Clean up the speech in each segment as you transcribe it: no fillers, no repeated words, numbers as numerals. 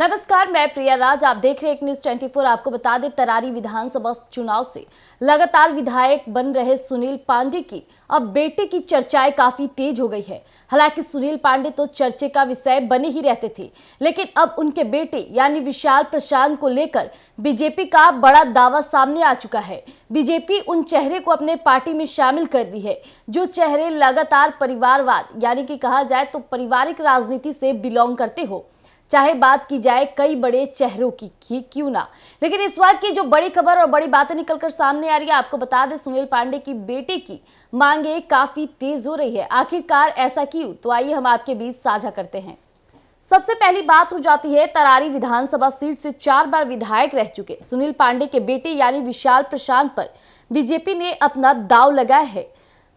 नमस्कार, मैं प्रिया राज। आप देख रहे हैं एक न्यूज 24। आपको बता दें, तरारी विधानसभा चुनाव से लगातार विधायक बन रहे सुनील पांडे की अब बेटे की चर्चाएं काफी तेज हो गई है। हालांकि सुनील पांडे तो चर्चे का विषय बने ही रहते थे, लेकिन अब उनके बेटे यानी विशाल प्रशांत को लेकर बीजेपी का बड़ा दावा सामने आ चुका है। बीजेपी उन चेहरे को अपने पार्टी में शामिल कर रही है जो चेहरे लगातार परिवारवाद यानी कि कहा जाए तो पारिवारिक राजनीति से बिलोंग करते हो। चाहे बात की जाए कई बड़े चेहरों की क्यों ना, लेकिन इस वक्त की जो बड़ी खबर और बड़ी बातें निकलकर सामने आ रही है, आपको बता दें सुनील पांडे की बेटे की मांगे काफी तेज हो रही है। आखिरकार ऐसा क्यों, तो आइए हम आपके बीच साझा करते हैं। सबसे पहली बात हो जाती है तरारी विधानसभा सीट से 4 बार विधायक रह चुके सुनील पांडे के बेटे यानी विशाल प्रशांत पर बीजेपी ने अपना दांव लगाया है।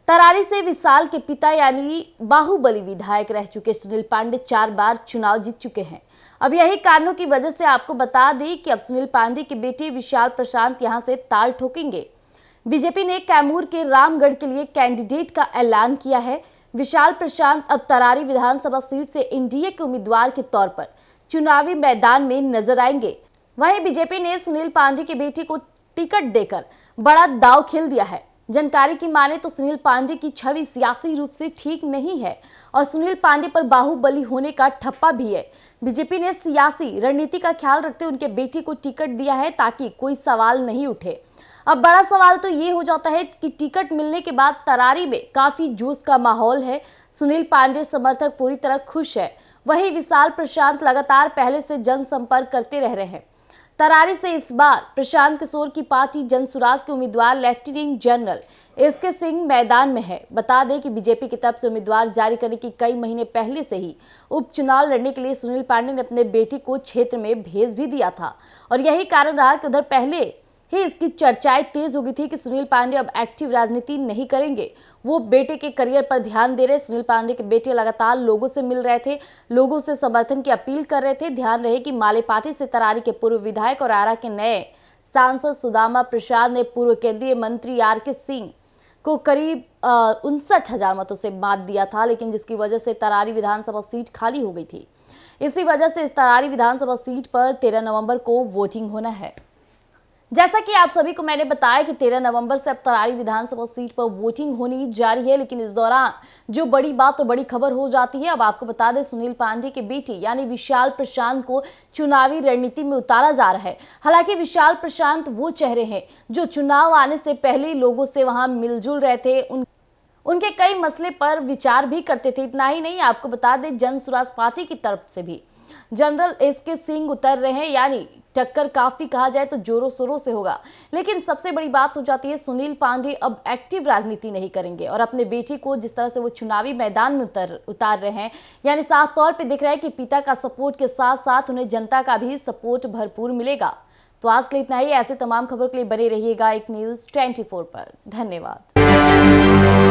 तरारी से विशाल के पिता यानी बाहुबली विधायक रह चुके सुनील पांडे 4 बार चुनाव जीत चुके हैं। अब यही कारणों की वजह से आपको बता दें कि अब सुनील पांडे के बेटे विशाल प्रशांत यहां से ताल ठोकेंगे। बीजेपी ने कैमूर के रामगढ़ के लिए कैंडिडेट का ऐलान किया है। विशाल प्रशांत अब तरारी विधानसभा सीट से एनडीए के उम्मीदवार के तौर पर चुनावी मैदान में नजर आएंगे। वहीं बीजेपी ने सुनील पांडे की बेटी को टिकट देकर बड़ा दांव खेल दिया है। जानकारी की माने तो सुनील पांडे की छवि सियासी रूप से ठीक नहीं है और सुनील पांडे पर बाहुबली होने का ठप्पा भी है। बीजेपी ने सियासी रणनीति का ख्याल रखते उनके बेटी को टिकट दिया है ताकि कोई सवाल नहीं उठे। अब बड़ा सवाल तो ये हो जाता है कि टिकट मिलने के बाद तरारी में काफी जोश का माहौल है। सुनील पांडे समर्थक पूरी तरह खुश है। वहीं विशाल प्रशांत लगातार पहले से जनसंपर्क करते रह रहे हैं। तरारी से इस बार प्रशांत किशोर की पार्टी जनसुराज के उम्मीदवार लेफ्टिनेंट जनरल एसके सिंह मैदान में है। बता दें कि बीजेपी की तरफ से उम्मीदवार जारी करने की कई महीने पहले से ही उपचुनाव लड़ने के लिए सुनील पांडे ने अपने बेटे को क्षेत्र में भेज भी दिया था और यही कारण रहा कि उधर पहले ही इसकी चर्चाएं तेज हो गई थी कि सुनील पांडे अब एक्टिव राजनीति नहीं करेंगे, वो बेटे के करियर पर ध्यान दे रहे। सुनील पांडे के बेटे लगातार लोगों से मिल रहे थे, लोगों से समर्थन की अपील कर रहे थे। ध्यान रहे कि माले पार्टी से तरारी के पूर्व विधायक और आरा के नए सांसद सुदामा प्रसाद ने पूर्व केंद्रीय मंत्री आरके सिंह को करीब 59,000 मतों से मात दिया था, लेकिन जिसकी वजह से तरारी विधानसभा सीट खाली हो गई थी। इसी वजह से इस तरारी विधानसभा सीट पर 13 नवंबर को वोटिंग होना है। जैसा कि आप सभी को मैंने बताया कि 13 नवंबर से अब तरारी विधानसभा सीट पर वोटिंग होनी जारी है, लेकिन इस दौरान जो बड़ी बात और बड़ी खबर हो जाती है। अब आपको बता दें सुनील पांडे के बेटे यानी विशाल प्रशांत को चुनावी रणनीति में उतारा जा रहा है। हालांकि विशाल प्रशांत वो चेहरे हैं जो चुनाव आने से पहले लोगों से वहां मिलजुल रहे थे, उनके कई मसले पर विचार भी करते थे। इतना ही नहीं, आपको बता दें जनसुराज पार्टी की तरफ से भी जनरल एसके सिंह उतर रहे हैं, यानी टक्कर काफी कहा जाए तो जोरों शोरों से होगा। लेकिन सबसे बड़ी बात हो जाती है सुनील पांडे अब एक्टिव राजनीति नहीं करेंगे और अपने बेटे को जिस तरह से वो चुनावी मैदान में उतार रहे हैं, यानी साफ तौर पे दिख रहा है कि पिता का सपोर्ट के साथ साथ उन्हें जनता का भी सपोर्ट भरपूर मिलेगा। तो आज के लिए इतना ही। ऐसे तमाम खबर के लिए बने रहिएगा एक न्यूज 24 पर। धन्यवाद।